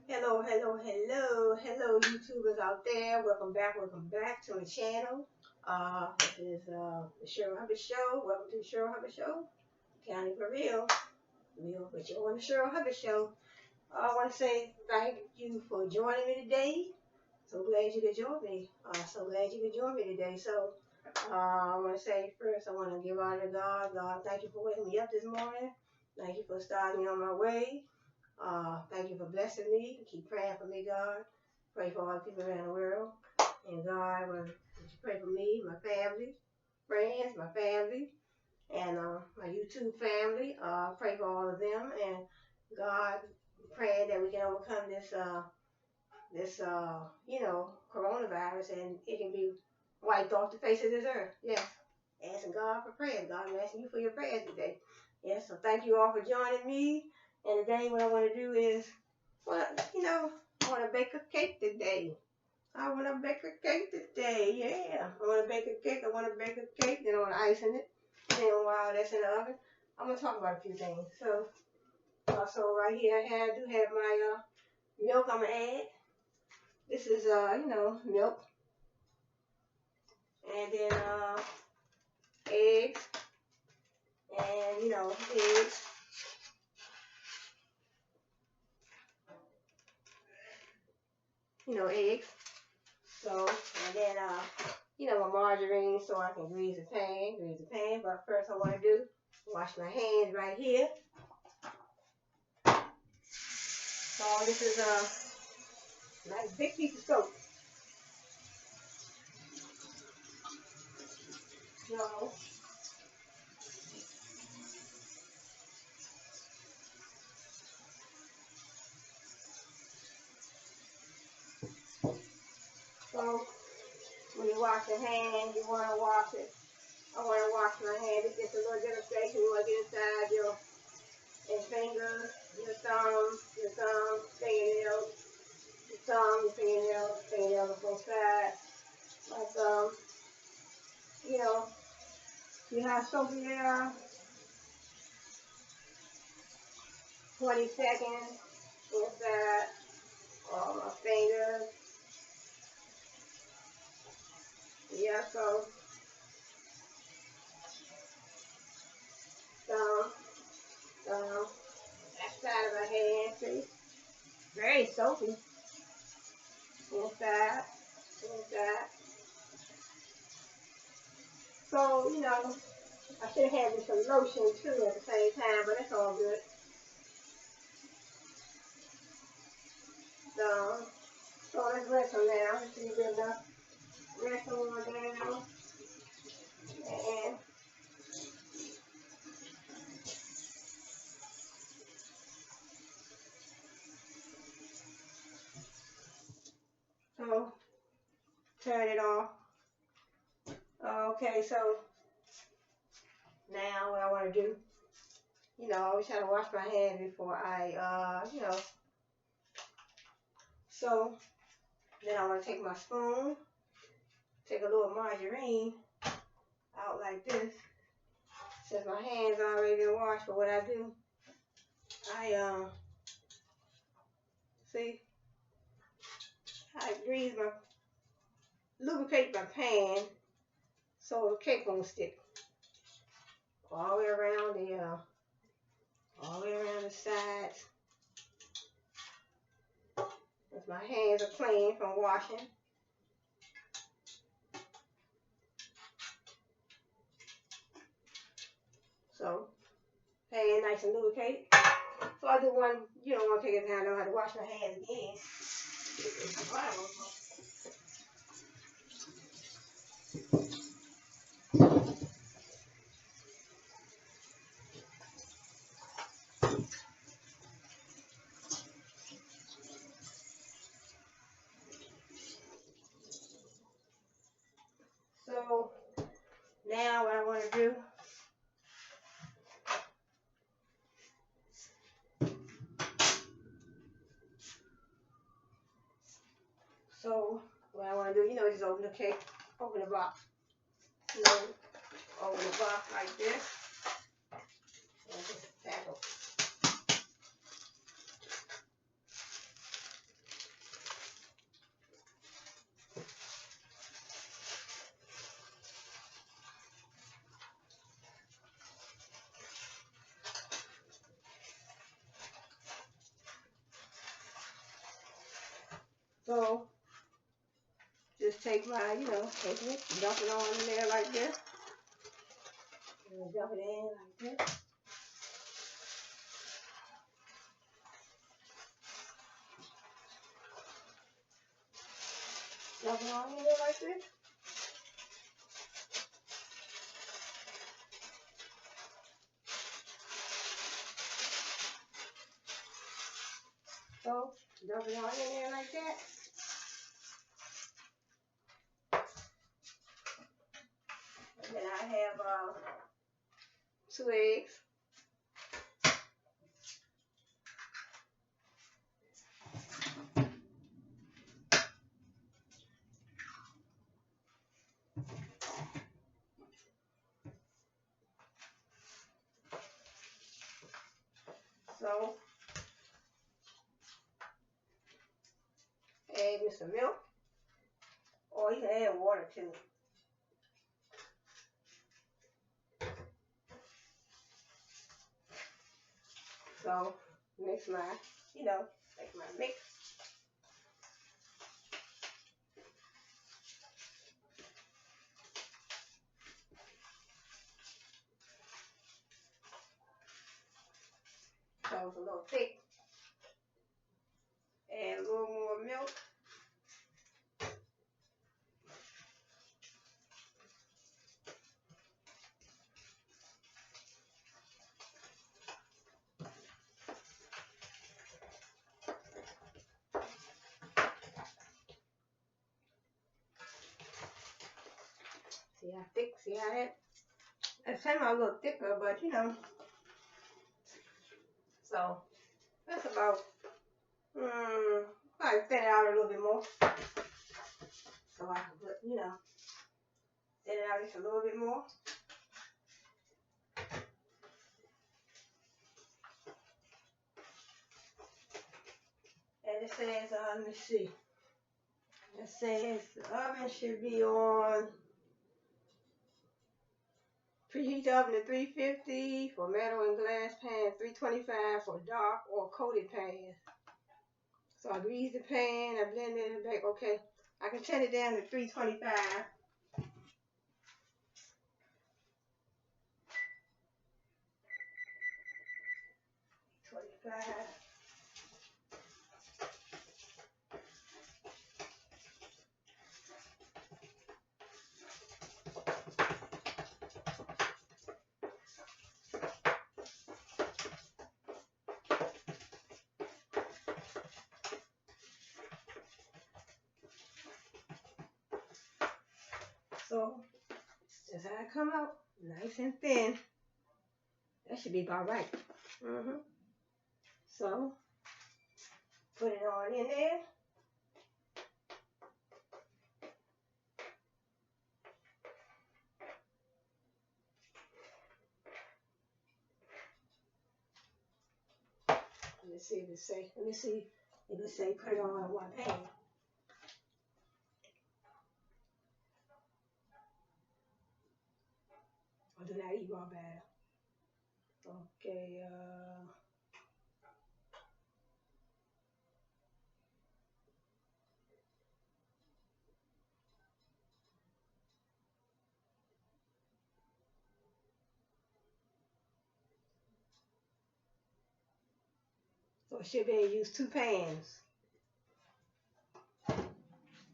Hello, hello, hello, hello, YouTubers out there. Welcome back to the channel. This is the Cheryl Hubbard Show. Welcome to the Cheryl Hubbard Show. County for real, but you're on the Cheryl Hubbard Show. I want to say thank you for joining me today. So glad you could join me. Today. So I want to say first, I want to give honor to God. God, thank you for waking me up this morning. Thank you for starting me on my way. Thank you for blessing me. Keep praying for me, God. Pray for all the people around the world. And God, would you pray for me, my family, friends, my family, and my YouTube family. Pray for all of them. And God, praying that we can overcome this coronavirus, and it can be wiped off the face of this earth. Yes. Asking God for prayers. God, I'm asking you for your prayers today. Yes, so thank you all for joining me. And today what I want to do is, I want to bake a cake today. Yeah. I want to bake a cake. Then I want to ice in it. Then while that's in the oven, I'm going to talk about a few things. So right here I do have my milk I'm going to add. This is, milk. And then eggs. And, eggs. Eggs. So, and then, my margarine so I can grease the pan. But first I want to do, wash my hands right here. So this is a nice big piece of soap. So, so when you wash your hands, you want to wash it. I want to wash my hands. It's just a little demonstration. You want to get inside your fingers, your thumb, fingernails, your thumb, your fingernails on both sides. Like, you have soap in there, 20 seconds inside all my fingers. Yeah, so thumb, that side of my hand, see? Very soapy. Inside. So, I should have had some lotion too at the same time, but it's all good. So let's rinse them now. Let's see good enough. Rinse them on down. And so turn it off. Okay, so now what I want to do, I always try to wash my hands before so then I want to take my spoon, take a little margarine out like this. Since my hands already been washed, but what I do, I lubricate my pan so the cake won't stick all the way around the sides. Because my hands are clean from washing. So, pan nice and lubricated. So I do one, you don't want to take it down, I don't have to wash my hands again. So, now what I want to do, just open the cake, open the box. Open the box like this. And just tackle. So just take my, take it, dump it on in there like this. And dump it in like this. Dump it on in there like this. So dump it on in there like that. And then I have 2 eggs. So add me some milk, or you can add water too. So mix my, make my mix. So it's a little thick. Add a little more milk. See how thick? See how that? It's kind of a little thicker, but So that's about, probably thin it out a little bit more. So I can put, thin it out just a little bit more. And it says, let me see. It says the oven should be on, preheat the oven to 350 for metal and glass pan, 325 for dark or coated pans. So I grease the pan, I blend it back. Okay, I can turn it down to 325. 25. So, just how it come out, nice and thin. That should be about right. So, put it on in there. Let's see if it say. Let me see if it say put it on in one pan. Or do not eat raw batter. Okay. So I should be able to use 2 pans.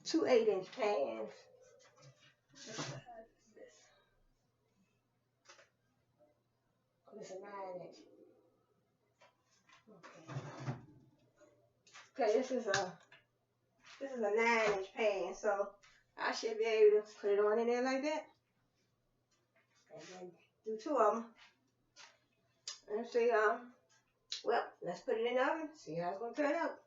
2 8-inch pans. This is a 9-inch. Okay, this is a 9-inch pan, so I should be able to put it on in there like that. And then do 2 of them. And see, well, let's put it in the oven, see how it's going to turn out.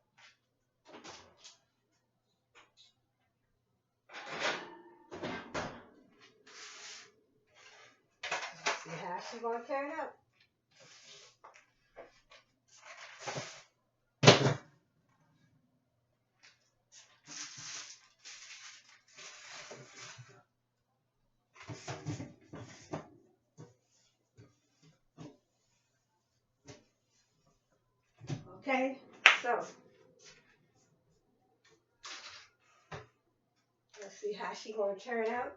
See how she's going to turn out. Okay, so see how she gonna turn out.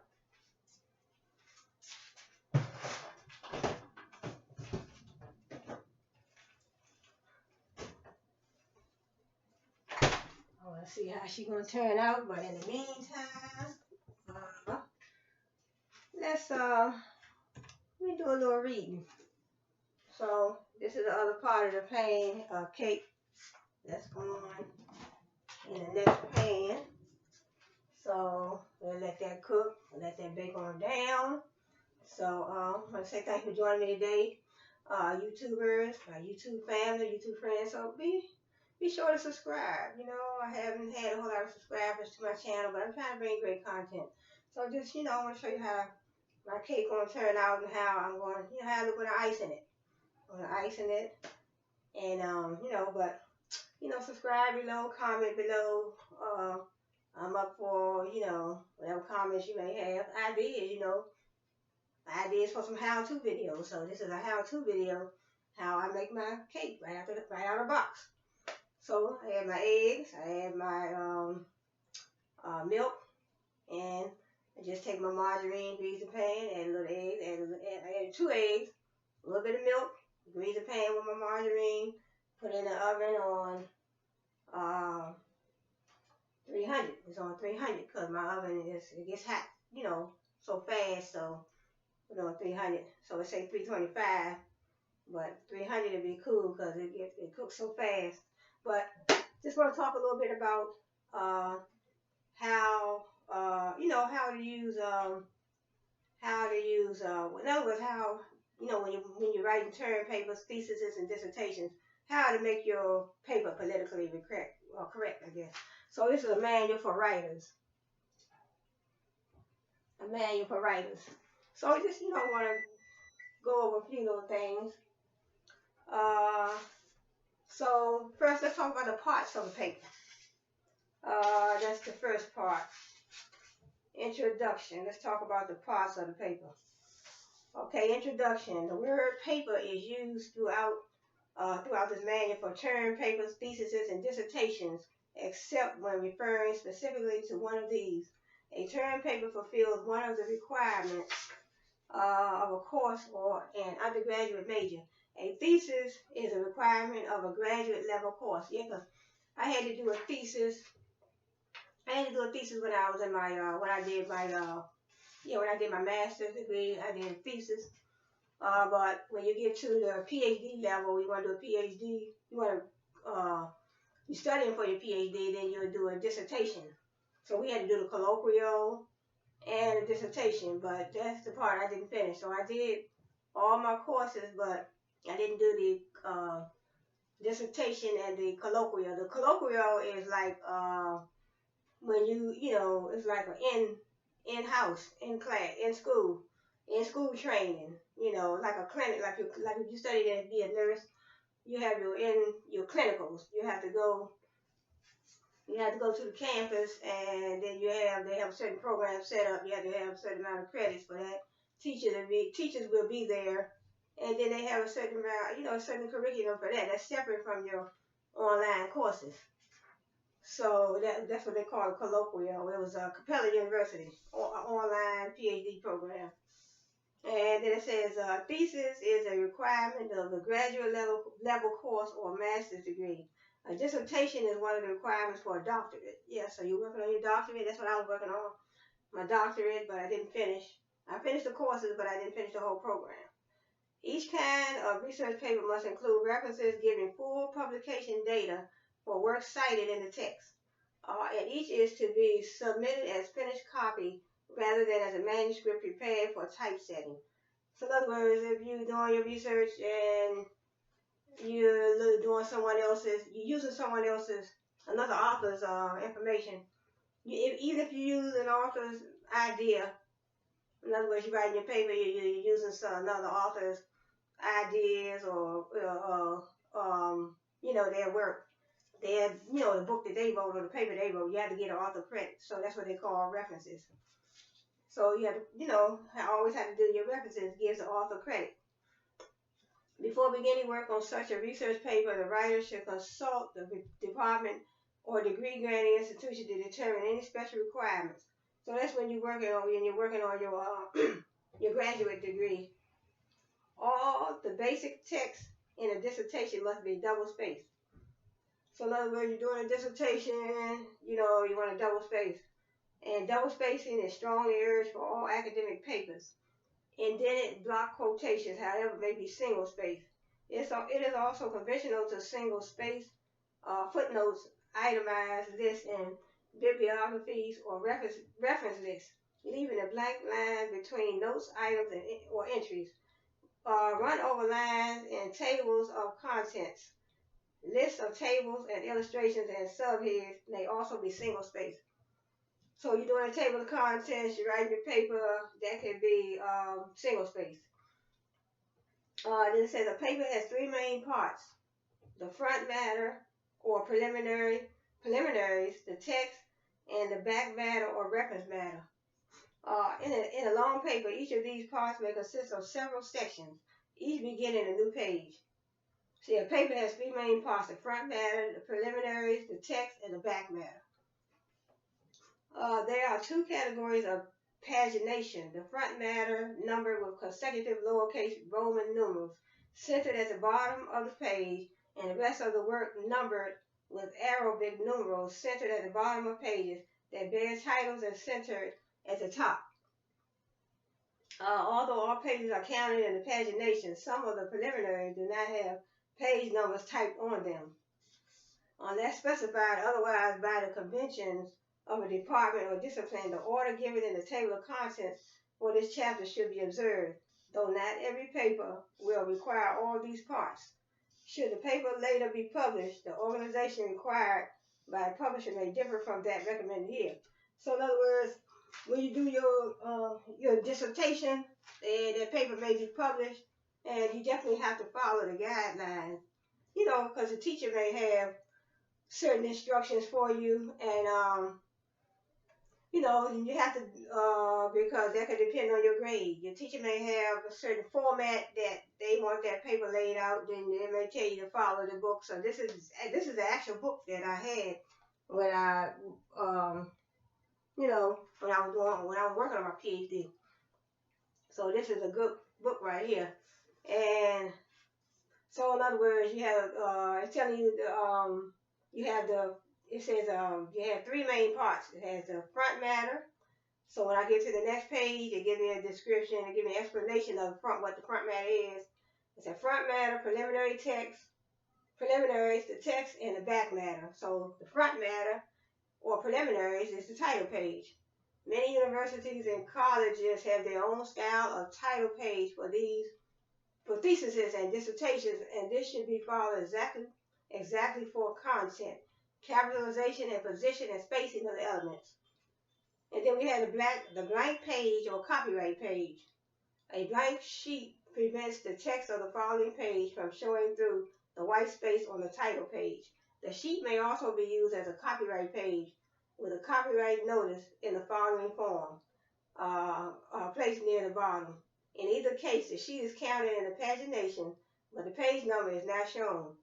I wanna see how she gonna turn out, but in the meantime, let's let me do a little reading. So this is the other part of the pan cake that's on in the next pan. So we'll let that cook, let that bake on down. So I want to say thank you for joining me today, YouTubers, my YouTube family, YouTube friends. So be sure to subscribe. You know, I haven't had a whole lot of subscribers to my channel, but I'm trying to bring great content. So just, you know, I want to show you how my cake going to turn out and how I'm going to, you know, how I look with the ice in it. I'm going to ice in it. And, you know, but, you know, subscribe below, comment below. I'm up for, you know, whatever comments you may have. Ideas, you know, ideas for some how-to videos. So this is a how-to video, how I make my cake right out of the box. So I add my eggs, I add my milk, and I just take my margarine, grease the pan, add a little eggs, I add 2 eggs, a little bit of milk, grease the pan with my margarine, put it in the oven on 300. It's on 300 because my oven it gets hot, you know, so fast. So put it on 300. So it say 325, but 300 would be cool because it cooks so fast. But just want to talk a little bit about how you know how to use in other words how you know when you're writing term papers, theses, and dissertations, how to make your paper politically correct, I guess. So this is a manual for writers. A manual for writers. So I just, you know, want to go over a few little things. So first let's talk about the parts of the paper. That's the first part. Introduction. Let's talk about the parts of the paper. Okay, introduction. The word paper is used throughout this manual for term papers, theses, and dissertations, except when referring specifically to one of these. A term paper fulfills one of the requirements of a course or an undergraduate major. A thesis is a requirement of a graduate level course. Yeah, because I had to do a thesis. I had to do a thesis when I was in my when I did my master's degree. I did a thesis. But when you get to the PhD level, you want to do a PhD. You're studying for your PhD, then you'll do a dissertation. So we had to do the colloquial and a dissertation, but that's the part I didn't finish. So I did all my courses, but I didn't do the dissertation and the colloquial. The colloquial is like when you know, it's like an in-house, in class, in school training. You know, like a clinic, like if you study to be a nurse, you have your clinicals. You have to go to the campus, and then they have a certain program set up. You have to have a certain amount of credits for that. Teachers will be there, and then they have a certain amount, you know, a certain curriculum for that. That's separate from your online courses. So that's what they call a colloquial. It was Capella University online PhD program. And then it says thesis is a requirement of a graduate level course or master's degree. A dissertation is one of the requirements for a doctorate. Yeah, so you're working on your doctorate. That's what I was working on, my doctorate, but I didn't finish. I finished the courses, but I didn't finish the whole program. Each kind of research paper must include references giving full publication data for work cited in the text. And each is to be submitted as finished copy rather than as a manuscript prepared for typesetting. So in other words, if you're doing your research and you're doing you're using someone else's, another author's information, even if you use an author's idea, in other words, you're writing your paper, you're using another author's ideas or you know, their work. You know, the book that they wrote or the paper they wrote, you have to get an author credit. So that's what they call references. So you have to, you know, always have to do your references, gives the author credit. Before beginning work on such a research paper, the writer should consult the department or degree granting institution to determine any special requirements. So that's when you're working on your your graduate degree. All the basic text in a dissertation must be double spaced. So in other words, you're doing a dissertation, you want a double space. And double spacing is strongly urged for all academic papers. Indented block quotations, however, may be single spaced. It is also conventional to single space footnotes, itemized lists, and bibliographies or reference lists, leaving a blank line between notes, items, or entries. Run over lines and tables of contents. Lists of tables and illustrations and subheads may also be single spaced. So you're doing a table of contents, you're writing your paper, that could be single spaced. Then it says a paper has three main parts: the front matter or preliminaries, the text, and the back matter or reference matter. In a long paper, each of these parts may consist of several sections, each beginning a new page. See, a paper has three main parts: the front matter, the preliminaries, the text, and the back matter. There are two categories of pagination: the front matter, numbered with consecutive lowercase Roman numerals, centered at the bottom of the page, and the rest of the work numbered with Arabic numerals, centered at the bottom of pages that bear titles and centered at the top. Although all pages are counted in the pagination, some of the preliminaries do not have page numbers typed on them, unless specified otherwise by the conventions of a department or discipline. The order given in the table of contents for this chapter should be observed, though not every paper will require all these parts. Should the paper later be published, the organization required by the publisher may differ from that recommended here. So in other words, when you do your dissertation, that paper may be published, and you definitely have to follow the guidelines, because the teacher may have certain instructions for you, and you have to, because that could depend on your grade. Your teacher may have a certain format that they want that paper laid out, then they may tell you to follow the book. So this is the actual book that I had when I, when I was working on my PhD. So this is a good book right here. And so in other words, you have, it's telling you it says you have three main parts. It has the front matter. So when I get to the next page, it gives me a description, it gives me an explanation of what the front matter is. It's a front matter, preliminaries, the text, and the back matter. So the front matter or preliminaries is the title page. Many universities and colleges have their own style of title page for theses and dissertations, and this should be followed exactly for content, capitalization, and position and spacing of the elements. And then we have the blank page or copyright page. A blank sheet prevents the text of the following page from showing through the white space on the title page. The sheet may also be used as a copyright page with a copyright notice in the following form, placed near the bottom. In either case, the sheet is counted in the pagination, but the page number is not shown.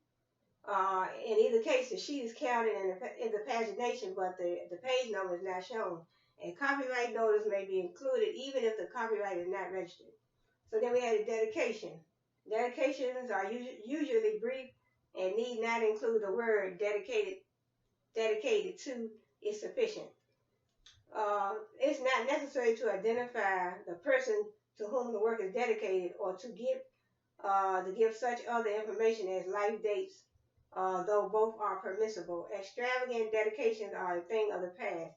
In either case, the sheet is counted in the pagination, but the page number is not shown. A copyright notice may be included even if the copyright is not registered. So then we have the dedication. Dedications are usually brief and need not include the word dedicated to is sufficient. It's not necessary to identify the person to whom the work is dedicated or to give such other information as life dates, though both are permissible. Extravagant dedications are a thing of the past,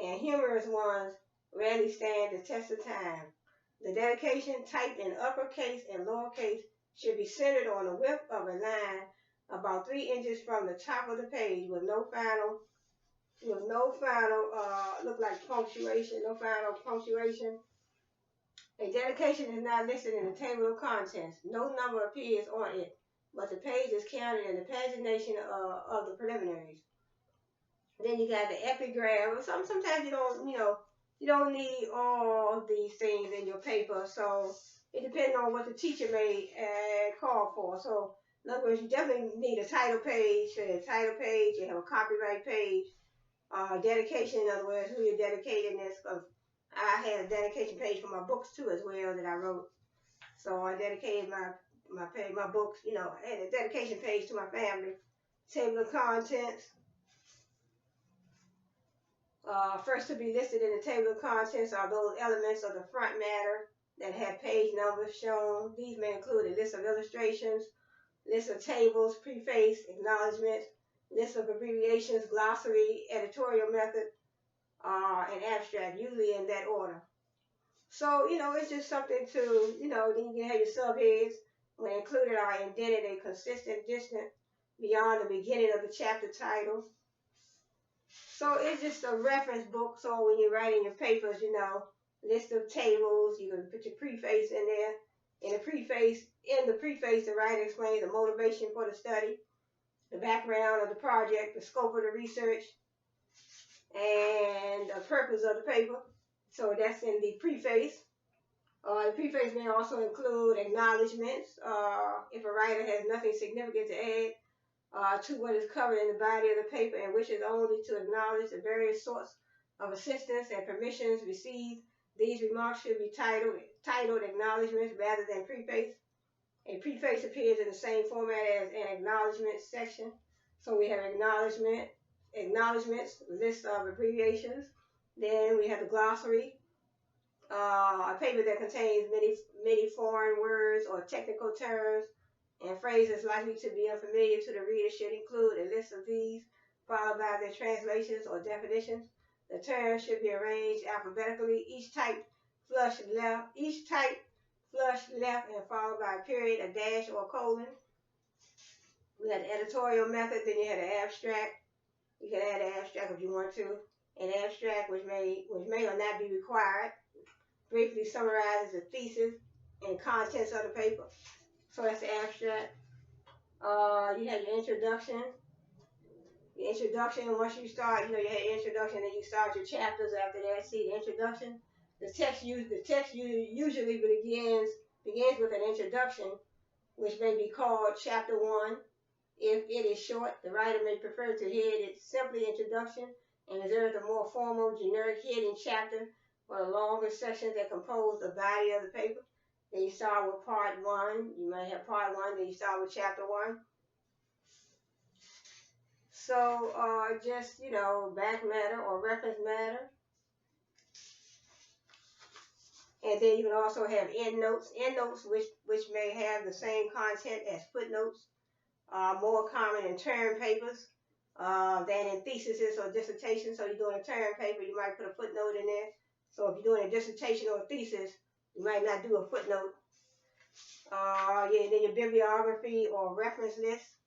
and humorous ones rarely stand the test of time. The dedication, typed in uppercase and lowercase, should be centered on the width of a line about 3 inches from the top of the page, with no final punctuation. A dedication is not listed in the table of contents. No number appears on it, but the page is counted in the pagination of the preliminaries. Then you got the epigraph. Sometimes you don't need all these things in your paper, so it depends on what the teacher may call for. So in other words, you definitely need a title page. You have a copyright page. Dedication, in other words, who you're dedicating this. I had a dedication page for my books too as well that I wrote. So I dedicated my books. You know, I had a dedication page to my family. Table of contents. First to be listed in the table of contents are those elements of the front matter that have page numbers shown. These may include a list of illustrations, list of tables, preface, acknowledgments, list of abbreviations, glossary, editorial method, and abstract, usually in that order. So, you know, it's just something to, you know, then you can have your subheads. When included are indented a consistent distance beyond the beginning of the chapter title. So it's just a reference book. So when you're writing your papers, you know, list of tables, you can put your preface in there. In the preface, the writer explains the motivation for the study, the background of the project, the scope of the research, and the purpose of the paper. So that's in the preface. The preface may also include acknowledgments if a writer has nothing significant to add to what is covered in the body of the paper and wishes only to acknowledge the various sorts of assistance and permissions received. These remarks should be titled acknowledgments rather than preface. A preface appears in the same format as an acknowledgement section. So we have acknowledgments, list of abbreviations. Then we have the glossary, a paper that contains many foreign words or technical terms and phrases likely to be unfamiliar to the reader should include a list of these, followed by their translations or definitions. The terms should be arranged alphabetically, each type flush left, and followed by a period, a dash, or a colon. We had the editorial method, then you had the abstract. You can add an abstract if you want to. An abstract which may or not be required briefly summarizes the thesis and contents of the paper. So that's the abstract. You have your introduction. Once you start, you know, you have your introduction, then you start your chapters after that. See the introduction. The text usually begins with an introduction, which may be called chapter 1. If it is short, the writer may prefer to head it simply introduction and reserve the more formal, generic heading chapter for the longer sections that compose the body of the paper. Then you start with part 1. You might have part 1, then you start with chapter 1. So just, you know, back matter or reference matter. And then you can also have endnotes, which may have the same content as footnotes, more common in term papers than in theses or dissertations. So you're doing a term paper, you might put a footnote in there. So if you're doing a dissertation or a thesis, you might not do a footnote. Then your bibliography or reference list.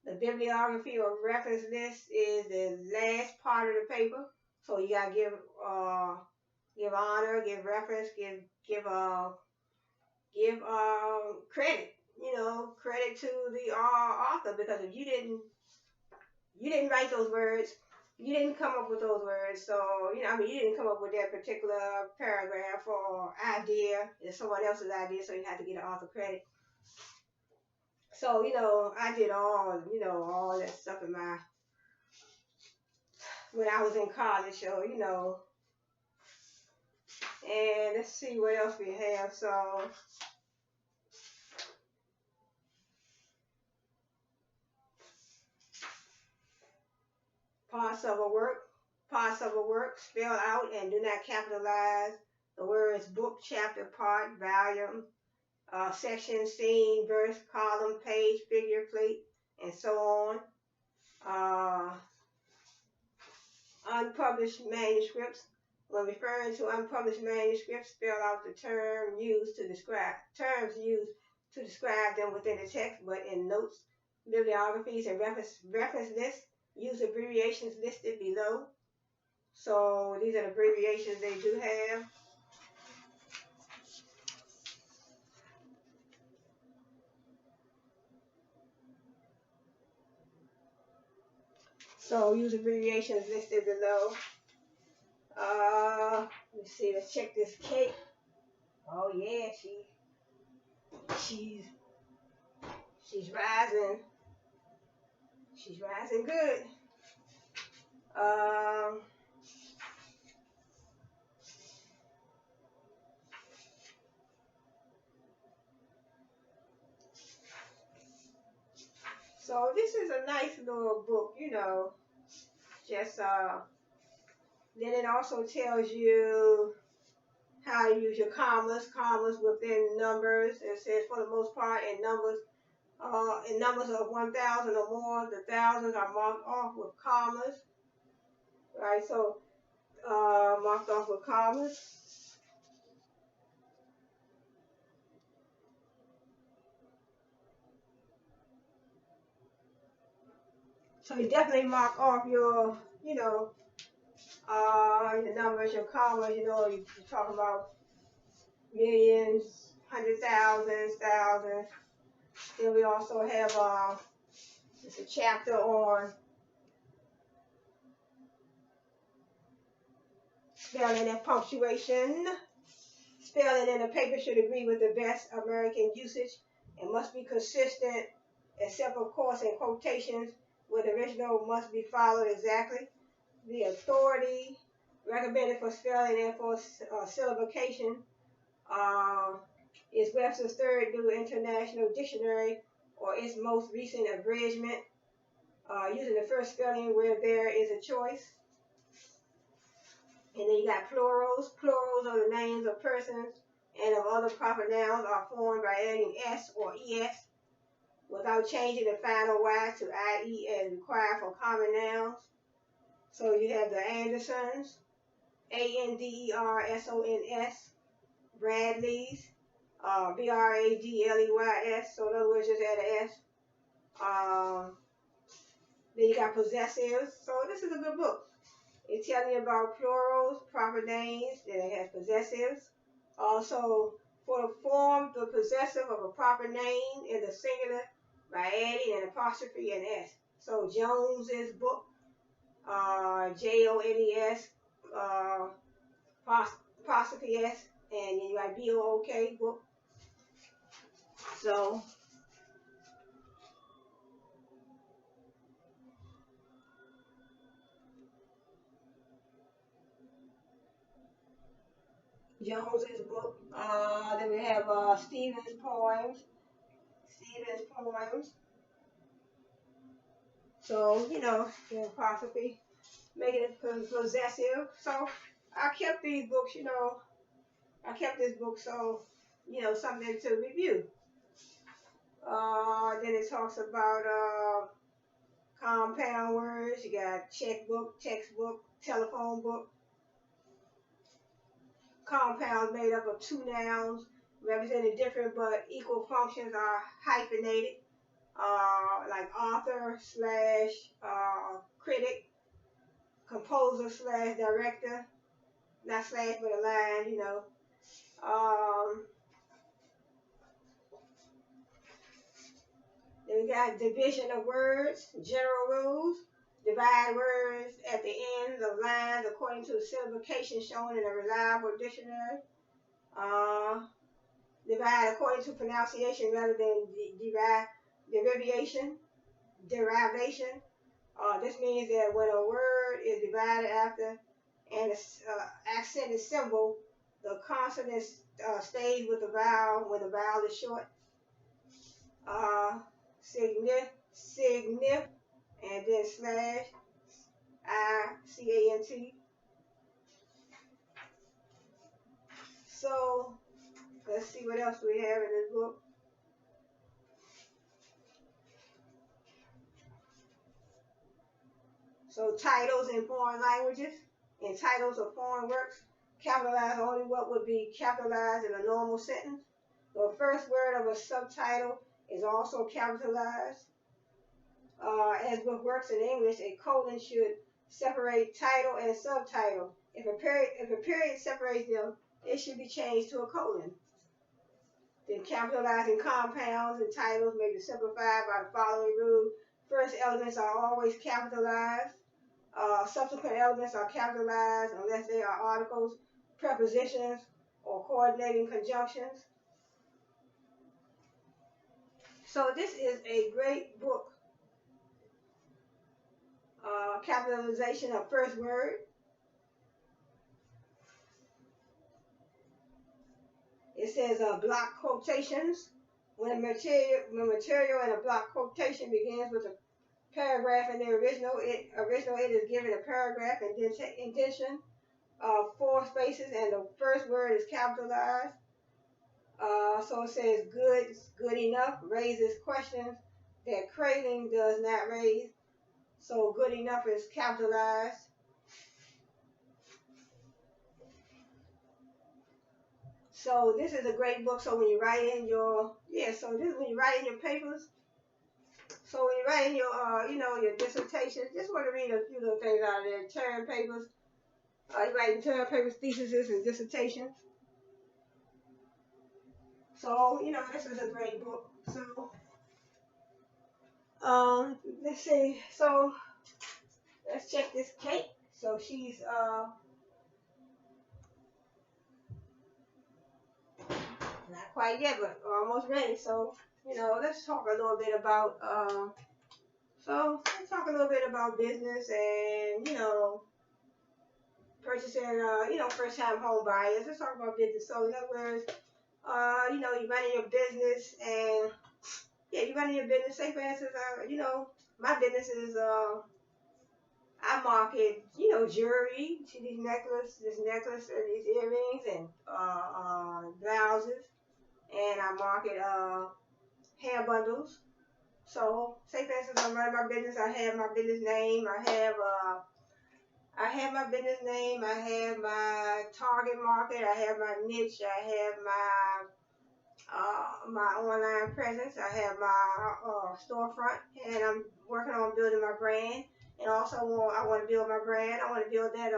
The bibliography or reference list is the last part of the paper. So you gotta give honor, give reference, give credit. You know, credit to the author, because if you didn't write those words, you didn't come up with those words. So you know, I mean, you didn't come up with that particular paragraph or idea. It's someone else's idea, so you have to get the author credit. So, you know, I did all that stuff when I was in college, so, you know. And let's see what else we have. So, parts of a work, spell out and do not capitalize the words book, chapter, part, volume, section, scene, verse, column, page, figure, plate, and so on. Unpublished manuscripts. When referring to unpublished manuscripts, spell out the terms used to describe them within the text, but in notes, bibliographies, and reference lists, use abbreviations listed below. So these are the abbreviations they do have. So use abbreviations listed below. Let's see. Let's check this cake. Oh yeah, she's rising. She's rising good. So this is a nice little book, you know. Just then it also tells you how to use your commas within numbers. It says for the most part in numbers of 1,000 or more, the thousands are marked off with commas, right? So marked off with commas. So you definitely mark off your, you know, your numbers, your commas. You know, you're talking about millions, hundred thousands, thousands. Then we also have it's a chapter on spelling and punctuation. Spelling in a paper should agree with the best American usage and must be consistent, except of course in quotations where the original must be followed exactly. The authority recommended for spelling and for syllabication uh, is Webster's Third New International Dictionary or its most recent abridgment, using the first spelling where there is a choice. And then you got plurals. Plurals are the names of persons and of other proper nouns are formed by adding s or es without changing the final y to ie as required for common nouns. So you have the Andersons, Andersons, Bradleys, Bradleys. So in other words, just add an s. Then you got possessives. So this is a good book. It's telling you about plurals, proper names, then it has possessives. Also, for to form the possessive of a proper name in the singular by adding an apostrophe and s. So Jones's book, Jones, apostrophe s, and then you got book book. So Jones's book. Then we have Stephen's poems. Stephen's poems. So, you know, the apostrophe, making it possessive. So I kept these books, you know, I kept this book so, you know, something to review. Then it talks about compound words. You got checkbook, textbook, telephone book. Compounds made up of two nouns representing different but equal functions are hyphenated, like author slash critic, composer slash director, not slash but a line, you know. Then we got division of words, general rules. Divide words at the ends of lines according to the syllabication shown in a reliable dictionary. Divide according to pronunciation rather than derivation. This means that when a word is divided after an accented symbol, the consonant stays with the vowel when the vowel is short. Signif, and then slash, ICANT. So let's see what else we have in this book. So titles in foreign languages and titles of foreign works capitalize only what would be capitalized in a normal sentence. The first word of a subtitle is also capitalized. As with works in English, a colon should separate title and subtitle. If a period separates them, it should be changed to a colon. Then capitalizing compounds and titles may be simplified by the following rule. First elements are always capitalized. Subsequent elements are capitalized unless they are articles, prepositions, or coordinating conjunctions. So this is a great book. Capitalization of first word. It says block quotations when material in a block quotation begins with a paragraph in the original it is given a paragraph indentation of 4 spaces and the first word is capitalized. So it says good enough raises questions that craving does not raise. So good enough is capitalized. So this is a great book. So when you write in your so this is when you write in your papers. So when you write in your your dissertation, just want to read a few little things out of there. Term papers. You write term papers, theses, and dissertations. So this is a great book. So let's see. So let's check this cake. So she's not quite yet, but almost ready. So let's talk a little bit about let's talk a little bit about business and purchasing first time home buyers. Let's talk about business. So in other words, you running your business and you running your business. Say for instance, my business is I market, jewelry, see this necklace, and these earrings, and blouses, and I market hair bundles. So, say for instance, I'm running my business. I have my business name. I have my business name. I have my target market. I have my niche. I have my online presence. I have my storefront, and I'm working on building my brand. And also, I want to build my brand. I want to build that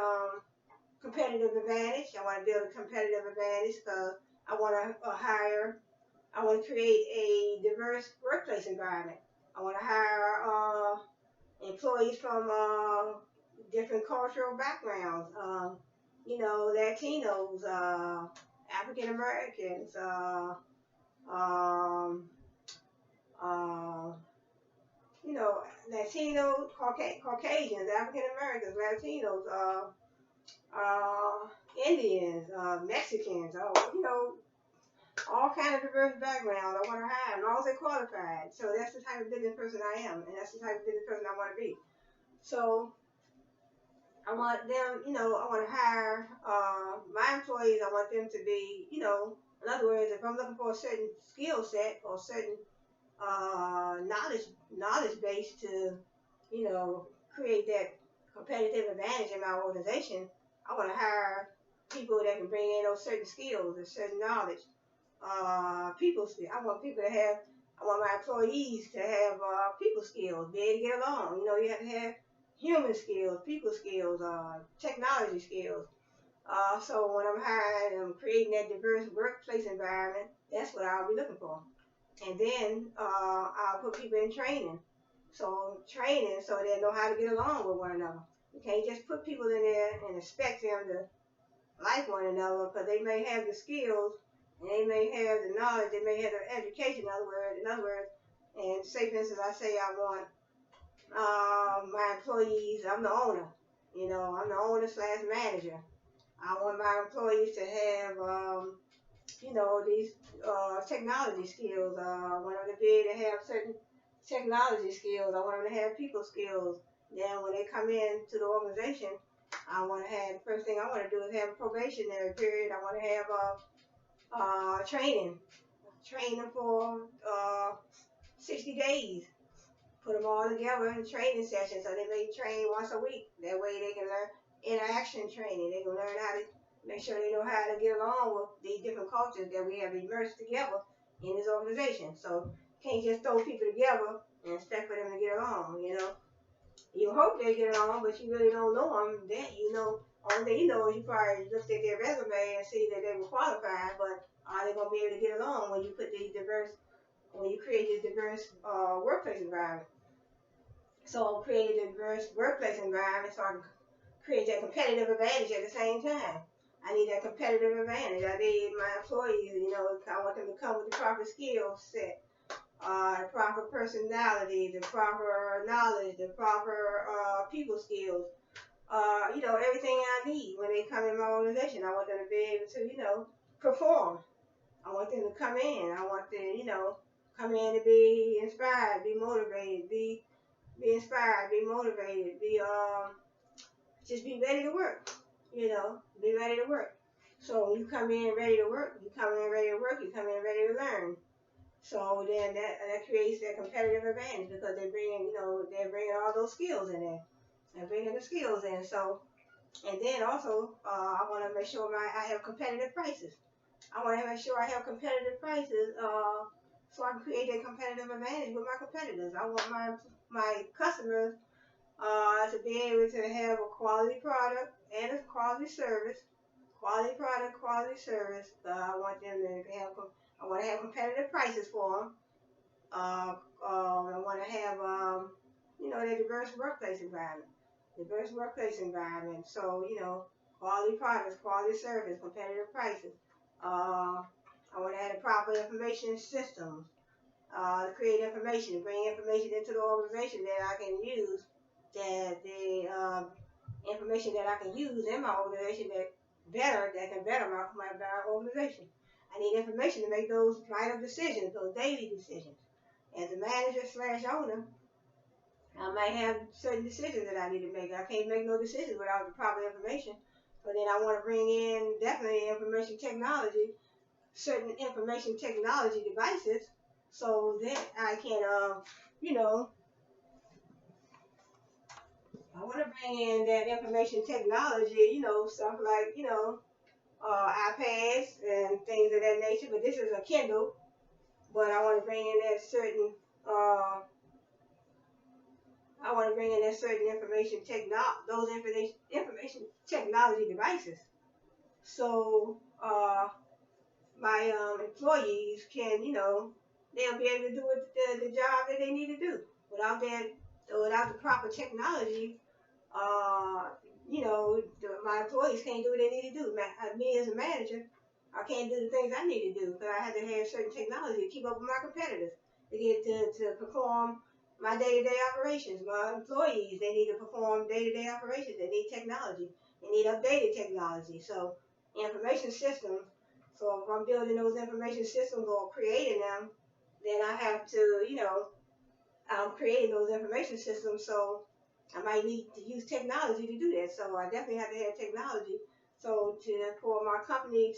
competitive advantage. I want to build a competitive advantage because I want to I want to create a diverse workplace environment. I want to hire employees from different cultural backgrounds. Latinos, African Americans, um, uh, Latinos, Caucasians, African Americans, Latinos, Indians, Mexicans, all kind of diverse backgrounds. I want to hire, as long as they're qualified. So that's the type of business person I am, and that's the type of business person I want to be. So I want them, I want to hire my employees. I want them to be, in other words, if I'm looking for a certain skill set or certain knowledge base to, create that competitive advantage in my organization, I want to hire people that can bring in those certain skills and certain knowledge. People skills. I want my employees to have people skills, be able to get along. You have to have human skills, people skills, technology skills. So when I'm hiring, I'm creating that diverse workplace environment. That's what I'll be looking for. And then I'll put people in training. So training so they know how to get along with one another. You can't just put people in there and expect them to like one another because they may have the skills and they may have the knowledge, they may have the education. In other words, and say for instance, I say I want my employees. I'm the owner. I'm the owner / manager. I want my employees to have these technology skills. I want them to be able to have certain technology skills. I want them to have people skills. Then when they come in to the organization, I want to have, the first thing I want to do is have a probationary period. I want to have training them for 60 days. Put them all together in training sessions so they may train once a week. That way they can learn interaction training. They can learn how to make sure they know how to get along with these different cultures that we have immersed together in this organization. So you can't just throw people together and expect for them to get along, You hope they get along, but you really don't know them. Only thing you know is you probably looked at their resume and see that they were qualified, but are they going to be able to get along when you create this diverse workplace environment? So create a diverse workplace environment so I can create that competitive advantage at the same time. I need that competitive advantage. I need my employees, I want them to come with the proper skill set, the proper personality, the proper knowledge, the proper people skills, everything I need when they come in my organization. I want them to be able to, perform. I want them to come in. I want them, come in to be inspired, be motivated, be inspired, be motivated, be just be ready to work. Be ready to work. So when you come in ready to work, you come in ready to work, you come in ready to learn. So then that creates that competitive advantage because they're bringing all those skills in there. They're bringing the skills in. So and then also I want to make sure I have competitive prices. I want to make sure I have competitive prices so I can create that competitive advantage with my competitors. I want my customers to be able to have a quality product and a quality service. Quality product, quality service. I want them to have. I want to have competitive prices for them. I want to have, a diverse workplace environment. Diverse workplace environment. So, quality products, quality service, competitive prices. I want to have the proper information systems to create information, bring information into the organization that I can use, that the information that I can use in my organization that can better my organization. I need information to make those vital decisions, those daily decisions. As a manager slash owner, I might have certain decisions that I need to make. I can't make no decisions without the proper information. But then I want to bring in definitely information technology, certain information technology devices, so that I can, you know, I want to bring in that information technology, stuff like, iPads and things of that nature. But this is a Kindle, but uh, I want to bring in that certain those information technology devices. So my employees can, they'll be able to do the job that they need to do without the proper technology. My employees can't do what they need to do. Me as a manager, I can't do the things I need to do because I have to have certain technology to keep up with my competitors to perform my day-to-day operations. My employees, they need to perform day-to-day operations. They need technology. They need updated technology. So information systems. So if I'm building those information systems or creating them, then I have to, I'm creating those information systems. So I might need to use technology to do that. So I definitely have to have technology. So for my company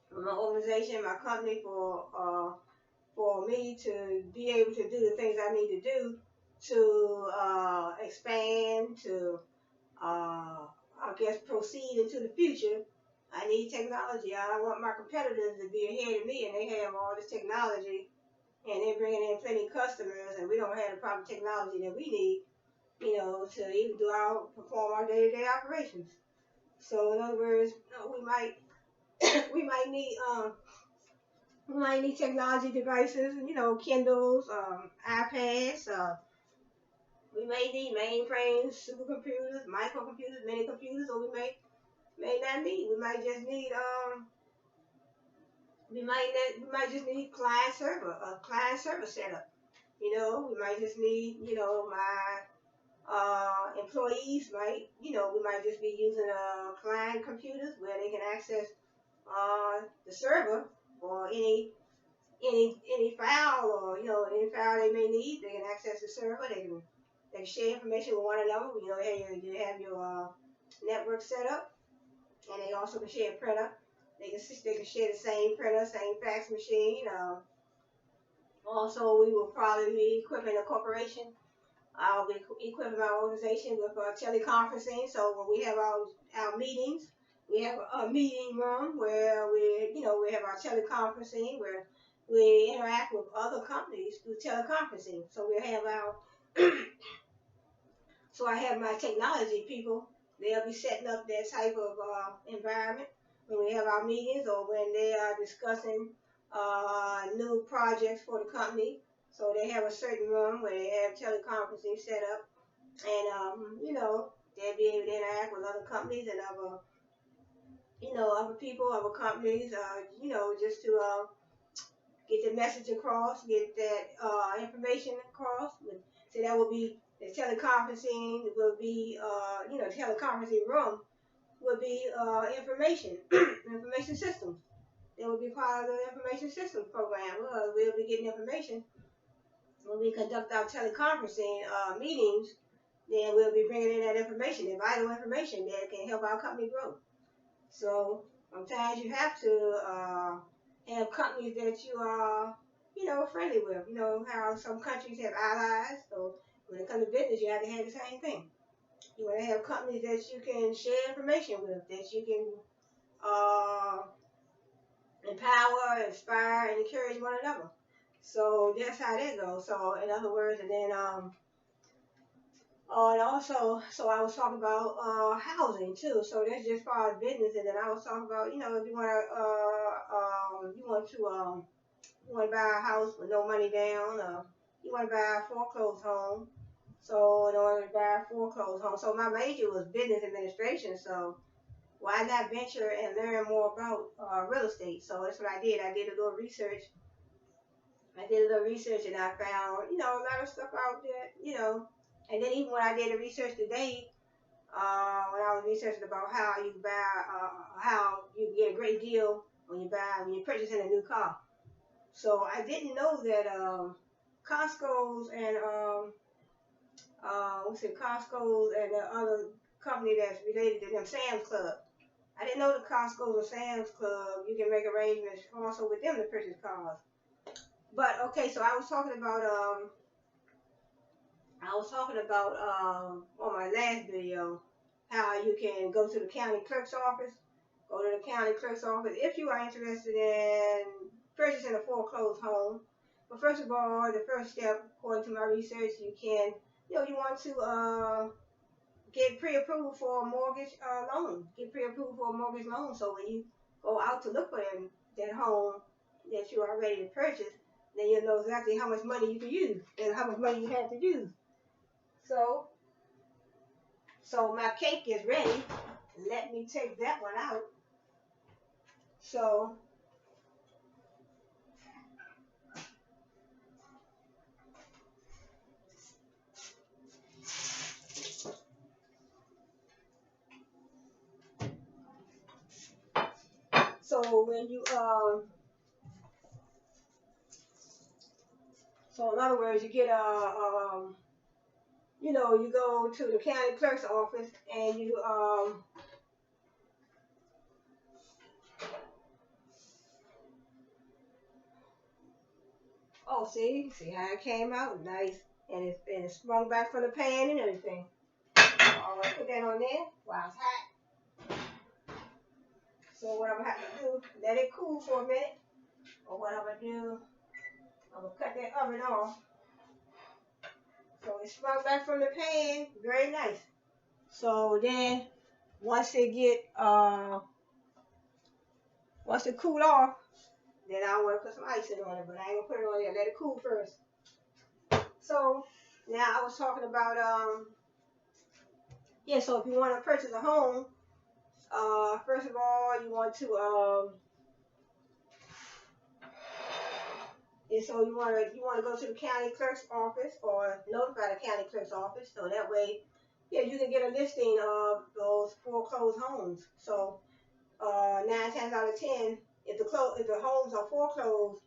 for my organization, my company, for me to be able to do the things I need to do to expand, to I guess proceed into the future. I need technology. I don't want my competitors to be ahead of me and they have all this technology and they're bringing in plenty of customers and we don't have the proper technology that we need, to even perform our day-to-day operations. So in other words, we might need technology devices, Kindles, iPads. We may need mainframes, supercomputers, microcomputers, mini computers, or may not need. We might just need a client server setup. We might just need, my employees we might just be using client computers where they can access the server or any file or any file they may need. They can access the server. They can share information with one another. You have your network set up, and they also can share a printer. They can share the same printer, same fax machine. Also, we will probably be equipping a corporation. I'll be equipping my organization with teleconferencing. So when we have our meetings, we have a meeting room where we have our teleconferencing where we interact with other companies through teleconferencing. So we have so I have my technology people. They'll be setting up that type of environment when we have our meetings or when they are discussing new projects for the company. So they have a certain room where they have teleconferencing set up, and they'll be able to interact with other companies and other people, other companies, just to get the message across, get that information across. So that will be the teleconferencing. Will be teleconferencing room would be information systems. it will be part of the information systems program. We'll be getting information when we conduct our teleconferencing meetings. Then we'll be bringing in that information, the vital information that can help our company grow. So sometimes you have to have companies that you are, friendly with. You know how some countries have allies. So when it comes to business, you have to have the same thing. You want to have companies that you can share information with, that you can uh, empower, inspire, and encourage one another. So that's how that goes. So in other words, and then and also, so I was talking about housing too. So that's just far as business, and then I was talking about, if you want to, you want to buy a house with no money down, you want to buy a foreclosed home. So in order to buy a foreclosed home, so my major was business administration. So why not venture and learn more about real estate? So that's what I did. I did a little research. And I found, a lot of stuff out there, And then even when I did the research today, when I was researching about how you buy, how you get a great deal when you're purchasing a new car. So I didn't know that Costco's and Costco's and the other company that's related to them, Sam's Club. I didn't know the Costco's or Sam's Club, you can make arrangements also with them to purchase cars. But okay, so I was talking about on my last video how you can go to the county clerk's office. Go to the county clerk's office if you are interested in purchasing a foreclosed home. But first of all, the first step, according to my research, you want to get pre-approved for a mortgage loan. Get pre-approved for a mortgage loan. So when you go out to look for that home that you are ready to purchase, then you'll know exactly how much money you can use and how much money you have to use. So my cake is ready. Let me take that one out. So when you so in other words, you get you go to the county clerk's office and you see how it came out nice, and it sprung back from the pan and everything. All right, put that on there while it's hot. So what I'm gonna have to do, let it cool for a minute, or what I'm gonna do, I'm gonna cut that oven off. So it sprung back from the pan, very nice. So then once it cool off, then I want to put some icing on it, but I ain't gonna put it on there. Let it cool first. So now I was talking about so if you want to purchase a home, first of all you want to so you want to go to the county clerk's office or notify the county clerk's office, so that way you can get a listing of those foreclosed homes. So 9 times out of 10, if the homes are foreclosed,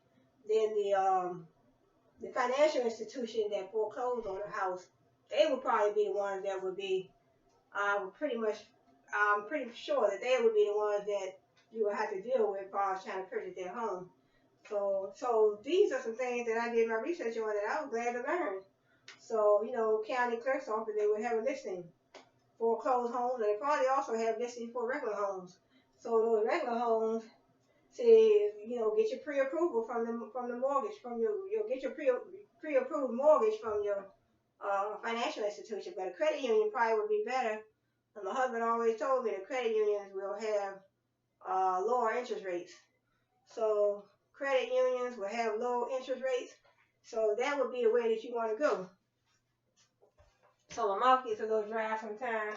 then the financial institution that foreclosed on the house, they would probably be the ones that would be I'm pretty sure that they would be the ones that you would have to deal with as far as trying to purchase their home. So these are some things that I did my research on that I was glad to learn. So, county clerk's office, they would have a listing for foreclosed homes, and they probably also have listings for regular homes. So those regular homes, say, get your pre-approval from the mortgage, you'll get your pre-approved mortgage from your financial institution. But a credit union probably would be better. And my husband always told me the credit unions will have lower interest rates. So credit unions will have low interest rates. So that would be the way that you want to go. So my mouth gets a little dry sometimes.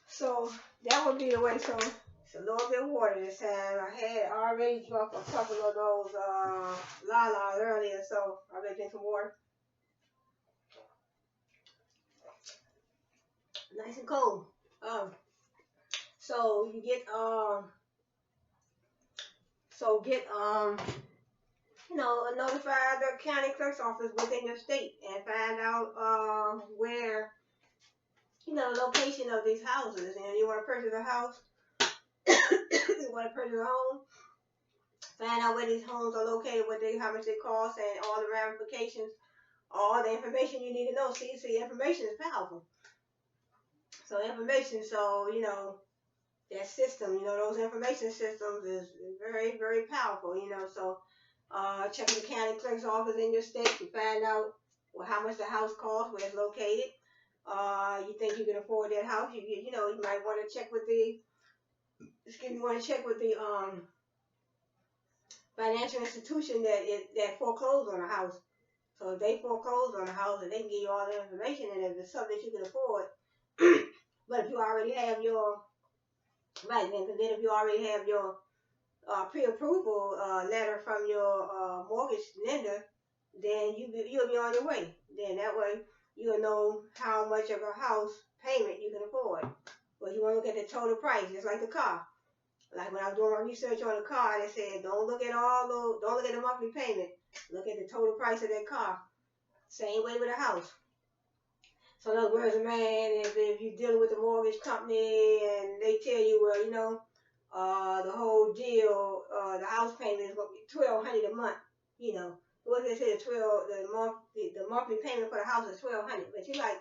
So that would be the way. So a little bit of water this time. I had already drunk a couple of those la-las earlier, so I'm gonna drink some water. Nice and cold. So you get notify the county clerk's office within your state and find out where the location of these houses. And you want to purchase a house, you want to purchase a home, find out where these homes are located, how much they cost, and all the ramifications, all the information you need to know. See, information is powerful. So information, that system, those information systems is very, very powerful, so checking the county clerk's office in your state to find out how much the house costs, where it's located. You think you can afford that house? You might want to check with the financial institution that foreclosed on a house. So if they foreclose on a house, and they can give you all the information, and if it's something that you can afford, but if you already have your if you already have your pre-approval letter from your mortgage lender, then you'll be on your way. Then that way you'll know how much of a house payment you can afford. But you want to look at the total price, just like the car. Like when I was doing my research on the car, they said don't look at the monthly payment. Look at the total price of that car. Same way with a house. So in other words, man, if you're dealing with a mortgage company and they tell you, well, the whole deal, the house payment is going to be $1,200 a month. What if they say the monthly payment for the house is $1,200? But you're like,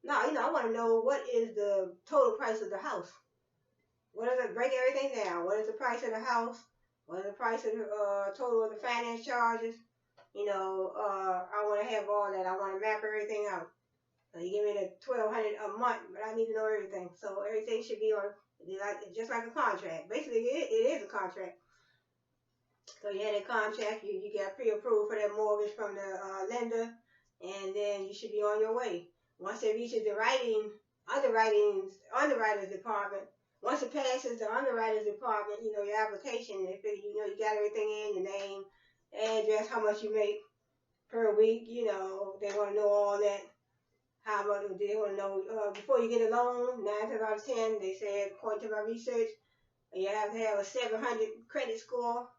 no, I want to know what is the total price of the house. What is it? Break everything down. What is the price of the house? What is the price of the total of the finance charges? I want to have all that. I want to map everything out. So you give me the $1,200 a month, but I need to know everything. So everything should be on, just like a contract. Basically, it is a contract. So you had a contract, you got pre-approved for that mortgage from the lender, and then you should be on your way. Once it reaches the underwriter's department, once it passes the underwriter's department, your application, they figure, you got everything in, your name, address, how much you make per week, they want to know all that. How much they want to know before you get a loan. 9 times out of 10, they said, according to my research, you have to have a 700 credit score.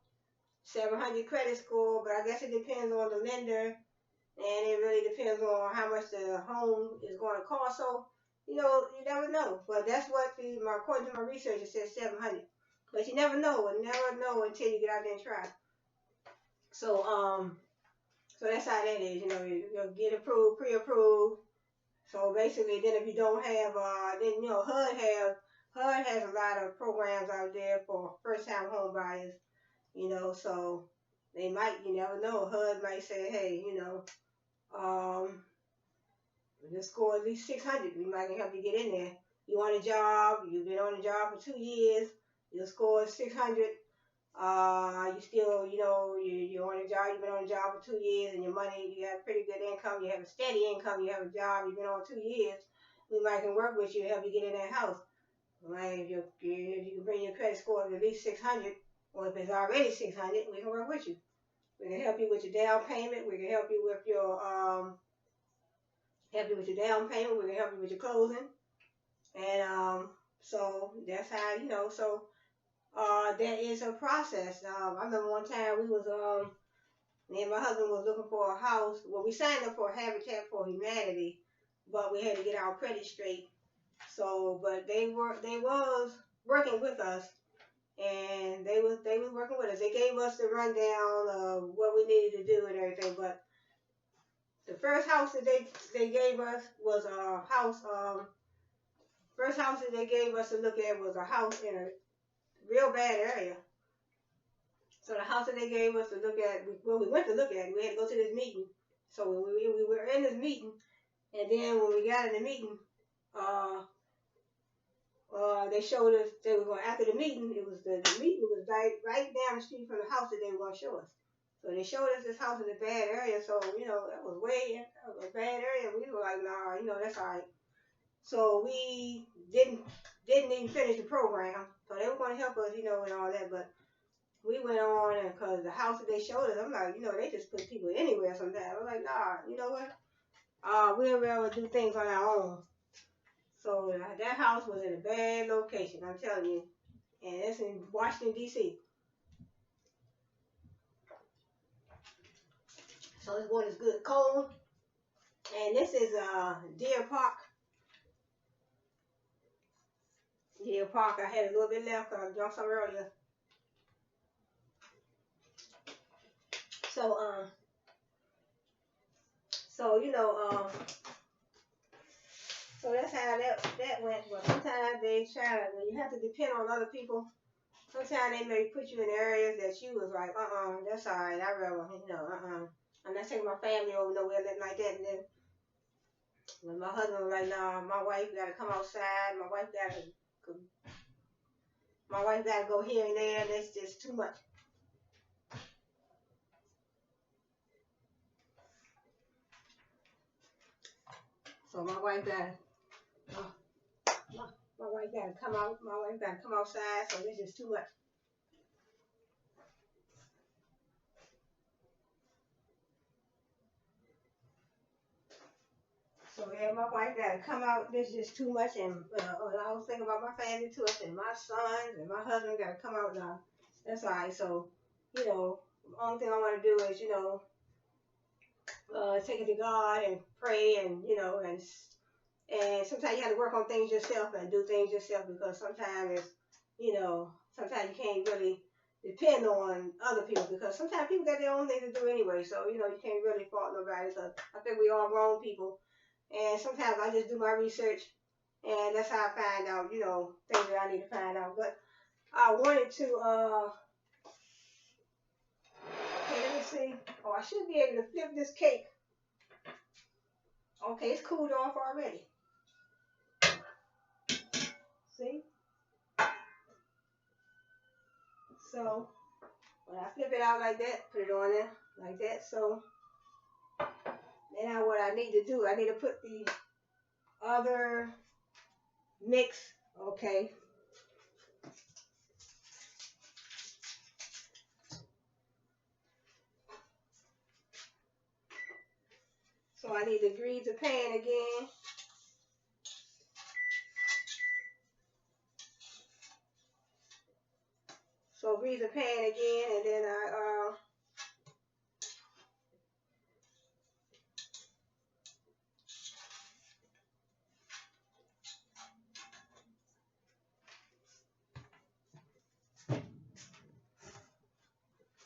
700 credit score, but I guess it depends on the lender, and it really depends on how much the home is going to cost. So, you never know. But that's what according to my research, it says 700. But you never know. You never know until you get out there and try. So, so that's how that is. You'll get approved, pre-approved. So basically, then if you don't have, then HUD has a lot of programs out there for first-time home buyers. So they might, you never know. HUD might say, hey, let's score at least 600. We might help you get in there. You want a job? You've been on a job for 2 years. You'll score 600. You still, you're on a job. You've been on a job for 2 years, and your money, you have pretty good income. You have a steady income. You have a job. You've been on 2 years. We might can work with you to help you get in that house. Right? If you can bring your credit score of at least 600, or if it's already 600, we can work with you. We can help you with your down payment. We can help you with your down payment. We can help you with your closing. And so that's how So there is a process. I remember one time me and my husband was looking for a house. Well, we signed up for Habitat for Humanity, but we had to get our credit straight. So, but they was working with us, and they was working with us. They gave us the rundown of what we needed to do and everything. But the first house that they gave us was a house. First house that they gave us to look at was a house in a real bad area. So the house that they gave us to look at, we went to look at it. We had to go to this meeting. So we were in this meeting, and then when we got in the meeting, they showed us they were going after the meeting. It was the meeting was right down the street from the house that they were going to show us. So they showed us this house in a bad area. So that was a bad area. We were like, nah, that's all right. So we didn't even finish the program. So they were going to help us, you know, and all that. But we went on, and because the house that they showed us, I'm like, you know, they just put people anywhere sometimes. I'm like, nah, you know what? We'll be able to do things on our own. So that house was in a bad location, I'm telling you. And it's in Washington, D.C. So this water is good cold. And this is Deer Park. Deer Park, I had a little bit left because I drank some earlier. So, so you know, so that's how that went. But sometimes they try to, when you have to depend on other people, sometimes they may put you in areas that you was like, that's all right. I rather, you know, I'm not taking my family over nowhere, nothing like that. And then when my husband was like, nah, my wife got to come outside. My wife got to go here and there. That's just too much. So my wife got to, my wife got to come out. My wife got to come outside. So this is too much. So yeah, my wife got to come out. This is too much, and I was thinking about my family too. I said my sons and my husband got to come out now. That's all right. So, you know, the only thing I want to do is, you know, take it to God and pray, and you know, and sometimes you have to work on things yourself and do things yourself, because sometimes it's, you know, sometimes you can't really depend on other people, because sometimes people got their own things to do anyway. So you know, you can't really fault nobody, because I think we all grown people. And sometimes I just do my research, and that's how I find out, you know, things that I need to find out. But I wanted to, okay, let me see. Oh, I should be able to flip this cake. Okay, it's cooled off already. See? So, when I flip it out like that, put it on there like that. So, now what I need to do, I need to put the other mix, okay. So I need to grease the pan again. So grease the pan again, and then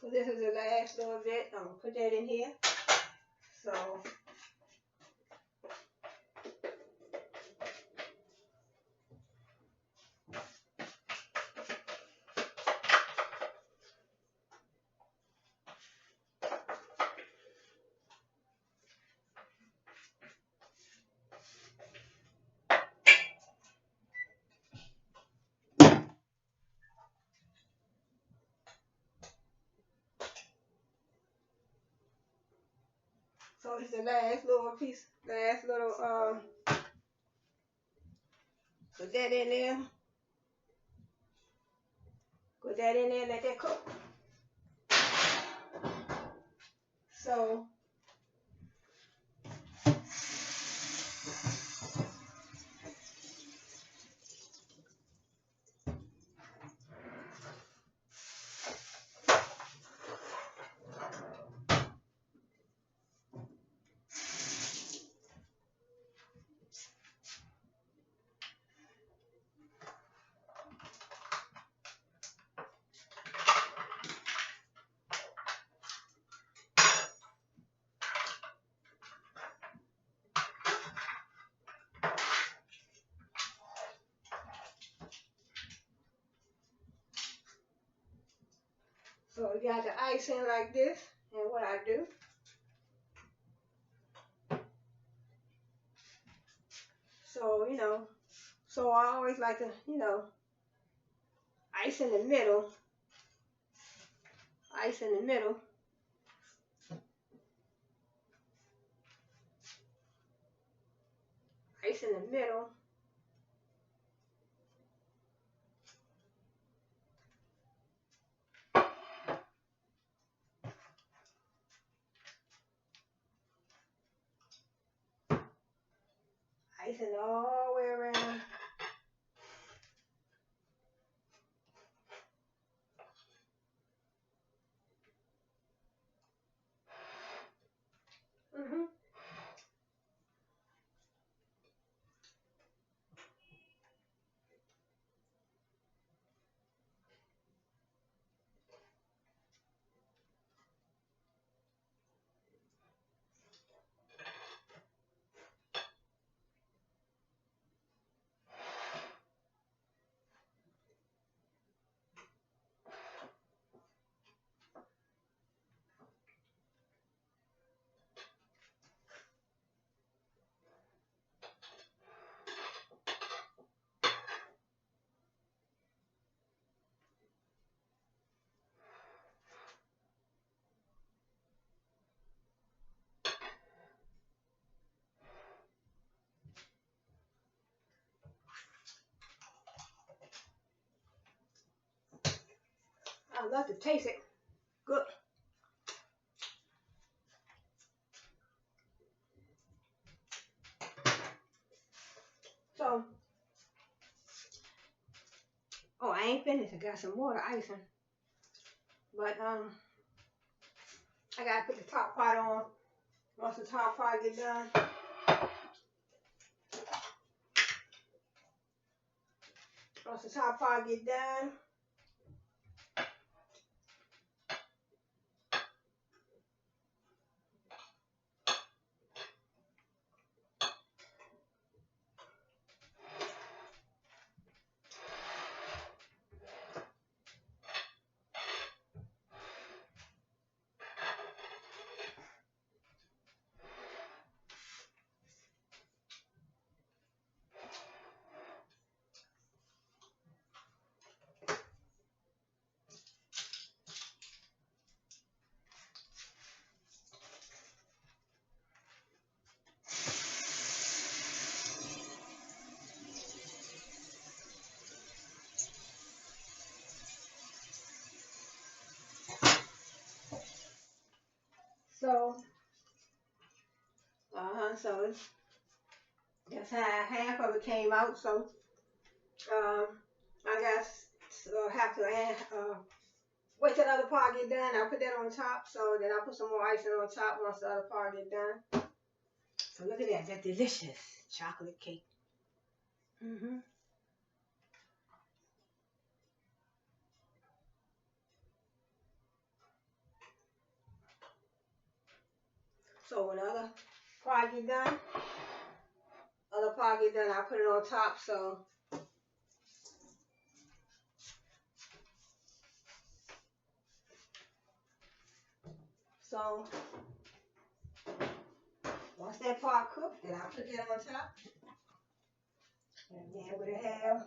so this is the last little bit. I'm gonna put that in here. So so this is the last little piece, last little put that in there. Put that in there, let that cook. So so we got the icing like this, and what I do, so you know, so I always like to, you know, ice in the middle, ice in the middle, ice in the middle. icing all the way around. I love to taste it. Good. So, oh, I ain't finished. I got some more icing. But, I gotta put the top part on. Once the top part get done. Once the top part get done. So, so it's that's how half of it came out. So, I guess have to wait till the other part get done. I'll put that on top. So then I'll put some more icing on top once the other part get done. So look at that. That delicious chocolate cake. So when the other part get done, I'll put it on top. So once that part cooked, then I'll put that on top. And then we'll have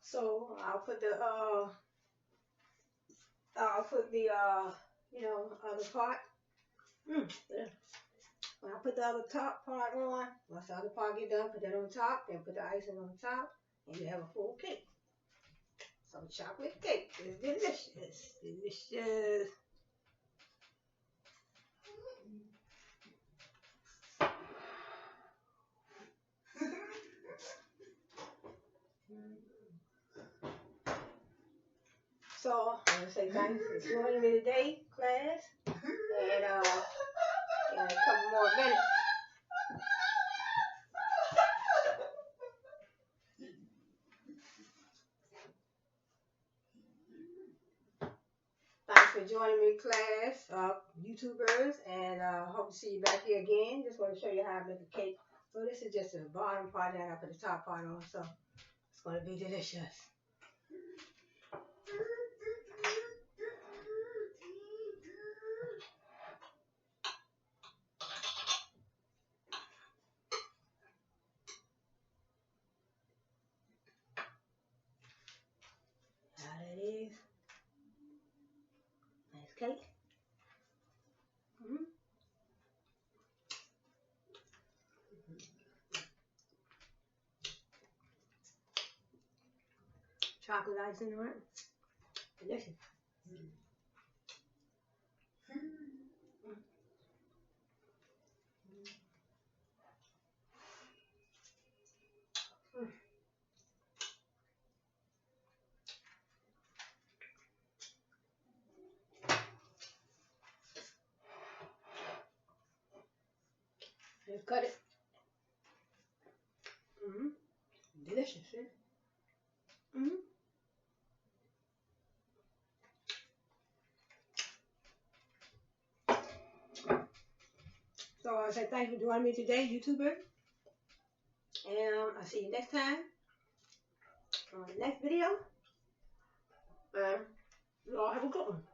so other part. Yeah. When I put the other top part on, once the other part get done, put that on top, then put the icing on top, and you have a full cake. Some chocolate cake is delicious, delicious. So I want to say thanks for joining me today, class, and in a couple more minutes. Thanks for joining me, class, YouTubers, and hope to see you back here again. Just want to show you how I make a cake. So this is just the bottom part that I put the top part on, so it's going to be delicious. How that is. cake. Mm-hmm. Chocolate icing on it. Delicious. Just cut it. Delicious, see? So I say thanks for joining me today, YouTuber. And I'll see you next time on the next video. You all have a good one.